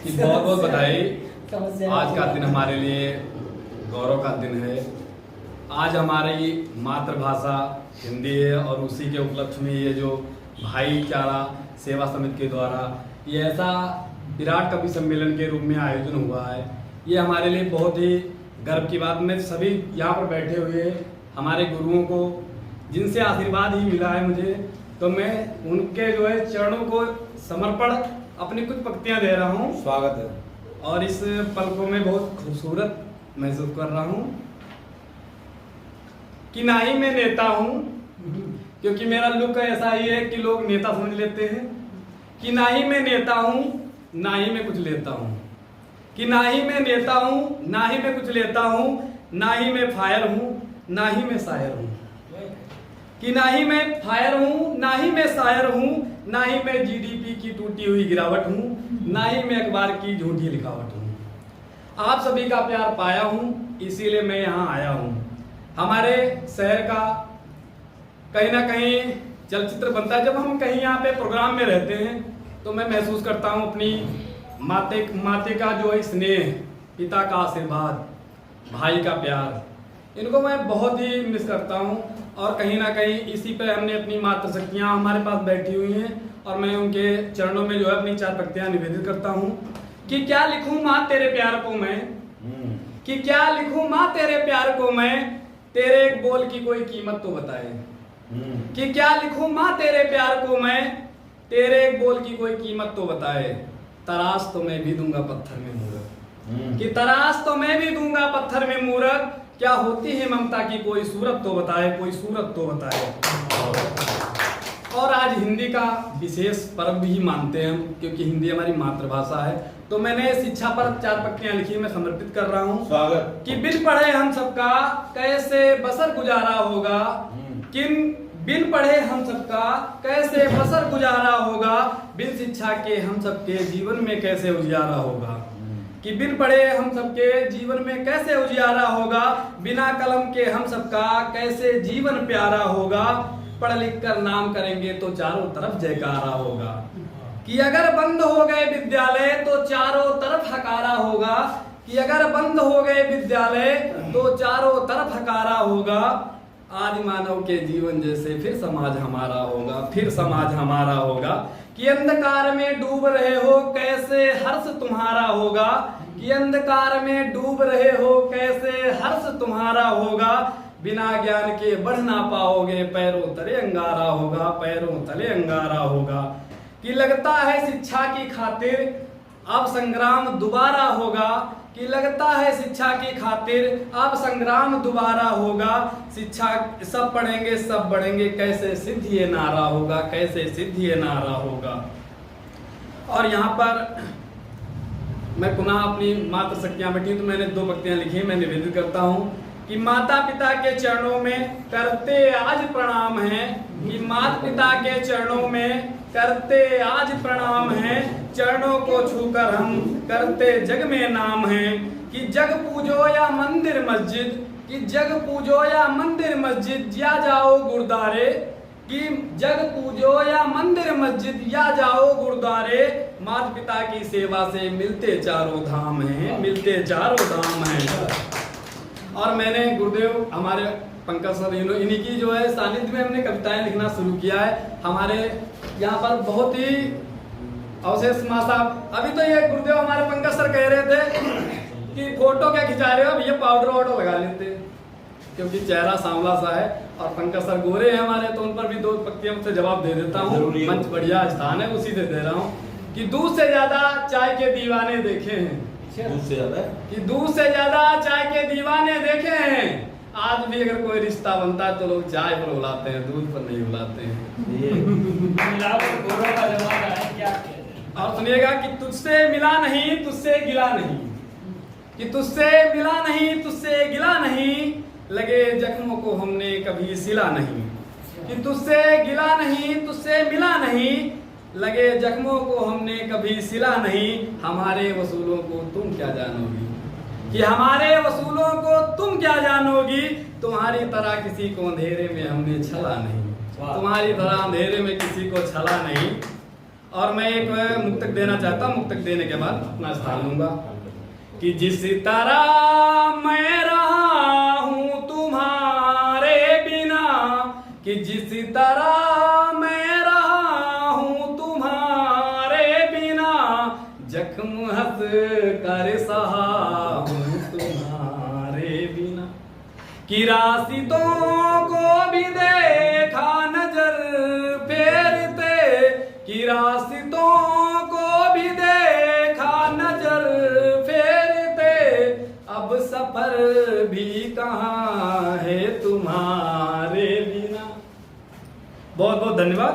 कि बहुत बहुत बधाई। आज का दिन हमारे लिए गौरव का दिन है। आज हमारी मातृभाषा हिंदी है और उसी के उपलक्ष्य में ये जो भाईचारा सेवा समिति के द्वारा ये ऐसा विराट कवि सम्मेलन के रूप में आयोजन हुआ है, ये हमारे लिए बहुत ही गर्व की बात। मैं सभी यहाँ पर बैठे हुए हमारे गुरुओं को जिनसे आशीर्वाद ही मिला है मुझे, तो मैं उनके जो है चरणों को समर्पण अपनी कुछ पंक्तियाँ दे रहा हूँ। स्वागत है। और इस पल को मैं बहुत खूबसूरत महसूस कर रहा हूँ कि ना ही मैं नेता हूँ, क्योंकि मेरा लुक ऐसा ही है कि लोग नेता समझ लेते हैं, कि ना ही मैं नेता हूँ ना ही मैं कुछ लेता हूँ, कि ना ही मैं नेता हूँ ना ही मैं कुछ लेता हूँ, ना ही मैं फायर हूँ ना ही मैं शायर हूँ, कि ना ही मैं फायर हूँ ना ही मैं शायर हूँ, ना ही मैं जीडीपी की टूटी हुई गिरावट हूँ, ना ही मैं अखबार की झूठी लिखावट हूँ। आप सभी का प्यार पाया हूँ, इसीलिए मैं यहाँ आया हूँ। हमारे शहर का कहीं ना कहीं चलचित्र बनता है। जब हम कहीं यहाँ पे प्रोग्राम में रहते हैं तो मैं महसूस करता हूँ अपनी माते का जो है स्नेह, पिता का आशीर्वाद, भाई का प्यार, इनको मैं बहुत ही मिस करता हूँ। और कहीं ना कहीं इसी पे हमने अपनी मातृशक्तियाँ हमारे पास बैठी हुई हैं और मैं उनके चरणों में जो है अपनी 4 पंक्तियाँ निवेदित करता हूँ कि क्या लिखूँ माँ तेरे प्यार को मैं, कि क्या लिखूँ माँ तेरे प्यार को मैं, तेरे एक बोल की कोई कीमत तो बताए, कि क्या लिखूँ माँ तेरे प्यार को मैं, तेरे एक बोल की कोई कीमत तो बताए, तराश तो मैं भी दूंगा पत्थर में मूरत, कि तराश तो मैं भी दूंगा पत्थर में मूरत, क्या होती है ममता की कोई सूरत तो बताए, कोई सूरत तो बताए। और आज हिंदी का विशेष पर्व भी मानते हैं हम, क्योंकि हिंदी हमारी मातृभाषा है। तो मैंने शिक्षा पर 4 पंक्तियां लिखी, मैं समर्पित कर रहा हूँ। स्वागत। कि बिन पढ़े हम सबका कैसे बसर गुजारा होगा, किन बिन पढ़े हम सबका कैसे बसर गुजारा होगा, बिन शिक्षा के हम सबके जीवन में कैसे उजियारा होगा, कि बिन पढ़े हम सबके जीवन में कैसे उजियारा होगा, बिना कलम के हम सबका कैसे जीवन प्यारा होगा, पढ़ लिख कर नाम करेंगे तो चारों तरफ जयकारा होगा, कि अगर बंद हो गए विद्यालय तो चारों तरफ हकारा होगा, कि अगर बंद हो गए विद्यालय तो चारों तरफ हकारा होगा, आदि मानव के जीवन जैसे फिर समाज हमारा होगा, फिर समाज हमारा होगा, कि अंधकार में डूब रहे हो कैसे हर्ष तुम्हारा होगा, कि अंधकार में डूब रहे हो कैसे हर्ष तुम्हारा होगा, बिना ज्ञान के बढ़ ना पाओगे पैरों तले अंगारा होगा, पैरों तले अंगारा होगा, कि लगता है शिक्षा की खातिर अब संग्राम दोबारा होगा, कि लगता है शिक्षा की खातिर अब संग्राम दोबारा होगा, शिक्षा सब पढ़ेंगे सब बढ़ेंगे कैसे सिद्ध ये नारा होगा, कैसे सिद्ध ये नारा होगा। और यहाँ पर मैं पुनः अपनी मातृशक्तियाँ बैठी, तो मैंने 2 पंक्तियाँ लिखी, मैं निवेदित करता हूँ कि माता पिता के चरणों में करते आज प्रणाम है, कि माता पिता के चरणों में करते आज प्रणाम है, चरणों को छूकर हम करते जग में नाम है, कि जग पूजो या मंदिर मस्जिद, कि जग पूजो या मंदिर मस्जिद या जाओ गुरुद्वारे, कि जग पूजो या मंदिर मस्जिद या जाओ गुरुद्वारे, माता पिता की सेवा से मिलते चारों धाम हैं, मिलते चारों धाम हैं। और मैंने गुरुदेव हमारे पंकज सर इन्हीं की जो है सानिध्य में हमने कविताएं लिखना शुरू किया है। हमारे यहाँ पर बहुत ही अवशेष माँ साहब, अभी तो ये गुरुदेव हमारे पंकज सर कह रहे थे कि फोटो क्या खिंचा रहे हो, अब ये पाउडर वाउडर लगा लेते, क्योंकि चेहरा सांवला सा है और पंकज सर गोरे हैं हमारे, तो उन पर भी 2 पंक्तियों से जवाब दे देता हूँ। मंच बढ़िया स्थान है, उसी से दे रहा हूँ कि दूध से ज्यादा चाय के दीवाने देखे हैं, दूध से ज्यादा, कि दूध से ज्यादा चाय के दीवाने देखे हैं, आज भी अगर कोई रिश्ता बनता है तो लोग चाय पर बुलाते हैं, दूध पर नहीं बुलाते हैं। और सुनिएगा कि तुझसे मिला नहीं तुझसे गिला नहीं, कि तुझसे मिला नहीं तुझसे गिला नहीं, लगे जख्मों को हमने कभी सिला नहीं, कि तुझसे गिला नहीं तुझसे मिला नहीं, लगे जख्मों को हमने कभी सिला नहीं, हमारे वसूलों को तुम क्या जानोगी, कि हमारे वसूलों को तुम क्या जानोगी, तुम्हारी तरह किसी को अंधेरे में हमने छला नहीं, तुम्हारी तरह अंधेरे में किसी को छला नहीं। और मैं एक मुक्तक देना चाहता हूँ, मुक्तक देने के बाद अपना स्थान लूंगा। कि जिस तरह मैं रहा हूँ तुम्हारे बिना, कि जिस तरह मैं रहा हूँ तुम्हारे बिना, जख्म हंस कर सहा हूँ तुम्हारे बिना। कि राशिदों को भी देखा नजर फेरते, कि राशिदों को भी देखा नजर फेरते, अब सफर भी कहाँ है तुम्हारे बिना। बहुत बहुत धन्यवाद।